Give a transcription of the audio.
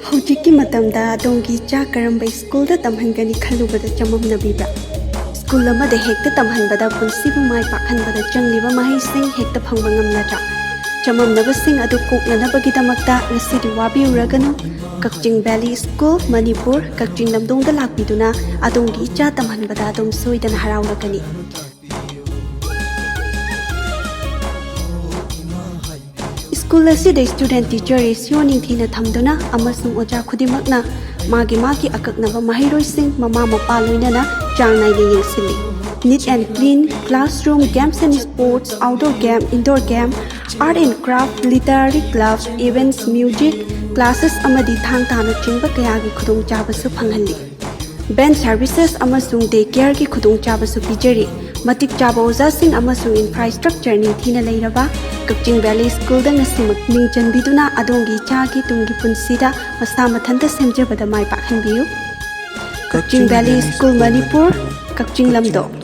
ꯍꯧꯖꯤꯛꯀꯤ ꯃꯇꯝꯗ ꯑꯗꯣꯝꯒꯤ ꯏꯆꯥ ꯀꯔꯝꯕ ꯁ꯭ꯀꯨꯜꯗ ꯇꯝꯍꯟꯒꯅꯤ ꯈꯜꯂꯨꯕꯗ ꯆꯃꯝꯅꯕꯤꯕ꯭ꯔꯥ? ꯁ꯭ꯀꯨꯜ ꯑꯃꯗ ꯍꯦꯛꯇ ꯇꯝꯍꯟꯕꯗ ꯄꯨꯟꯁꯤꯕꯨ ꯃꯥꯏ ꯄꯥꯛꯍꯟꯕꯗ ꯆꯪꯂꯤꯕ ꯃꯍꯩꯁꯤꯡ ꯍꯦꯛꯇ ꯐꯪꯕ ꯉꯝꯅꯗ꯭ꯔꯥ? ꯆꯃꯝꯅꯕꯁꯤꯡ ꯑꯗꯨ ꯀꯣꯛꯅꯅꯕꯒꯤꯗꯃꯛꯇ ꯉꯁꯤꯗꯤ ꯋꯥꯕꯤꯔꯨꯔꯒꯅꯨ꯫ ꯀꯛꯆꯤꯡ ꯚꯦꯂꯤ ꯁ꯭ꯀꯨꯜ ꯃꯅꯤꯄꯨꯔ ꯀꯛꯆꯤꯡ ꯂꯝꯗꯣꯡꯗ ꯂꯥꯛꯄꯤꯗꯨꯅ ꯑꯗꯣꯝꯒꯤ ꯏꯆꯥ ꯇꯝꯍꯟꯕꯗ ꯑꯗꯣꯝ ꯁꯣꯏꯗꯅ ꯍꯔꯥꯎꯔꯒꯅꯤ꯫ ꯁ꯭ꯀꯨꯜ ꯑꯁꯤꯗ ꯁ꯭ꯇꯨꯗꯦꯟꯠ ꯇꯤꯆꯔ ꯔꯦꯁꯤꯑꯣ ꯅꯤꯡꯊꯤꯅ ꯊꯝꯗꯨꯅ ꯑꯃꯁꯨꯡ ꯑꯣꯖꯥ ꯈꯨꯗꯤꯡꯃꯛꯅ ꯃꯥꯒꯤ ꯑꯀꯛꯅꯕ ꯃꯍꯩꯔꯣꯏꯁꯤꯡ ꯃꯃꯥ ꯃꯄꯥ ꯂꯣꯏꯅꯅ ꯆꯥꯡ ꯅꯥꯏꯅ ꯌꯦꯡꯁꯤꯜꯂꯤ꯫ Neat and clean classroom, games and sports, outdoor game, indoor game, art and craft, literary club, events, music classes ꯑꯃꯗꯤ ꯊꯥꯡ ꯇꯥꯅꯆꯤꯡꯕ ꯀꯌꯥꯒꯤ ꯈꯨꯗꯣꯡꯆꯥꯕꯁꯨ ꯐꯪꯍꯜꯂꯤ꯫ ꯕꯦꯟ ꯁꯔꯚꯤꯁꯦꯁ ꯑꯃꯁꯨꯡ ꯗꯦ ꯀꯦꯌꯔꯒꯤ ꯈꯨꯗꯣꯡꯆꯥꯕꯁꯨ ꯄꯤꯖꯔꯤ꯫ ꯃꯇꯤꯛ ꯆꯥꯕ ꯑꯣꯖꯥꯁꯤꯡ ꯑꯃꯁꯨꯡ ꯏꯟꯐ꯭ꯔꯥꯁ꯭ꯇ꯭ꯔꯛꯆꯔ ꯅꯤꯡꯊꯤꯅ ꯂꯩꯔꯕ ꯀꯛꯆꯤꯡ ꯚꯦꯂꯤ ꯁ꯭ꯀꯨꯜꯗ ꯉꯁꯤꯃꯛ ꯃꯤꯡ ꯆꯟꯕꯤꯗꯨꯅ ꯑꯗꯣꯝꯒꯤ ꯏꯆꯥꯒꯤ ꯇꯨꯡꯒꯤ ꯄꯨꯟꯁꯤꯗ ꯃꯁꯥ ꯃꯊꯟꯇ ꯁꯦꯝꯖꯕꯗ ꯃꯥꯏ ꯄꯥꯛꯍꯟꯕꯤꯌꯨ꯫ Kakching valley school Manipur, Kakching ꯂꯝꯗꯣꯡ꯫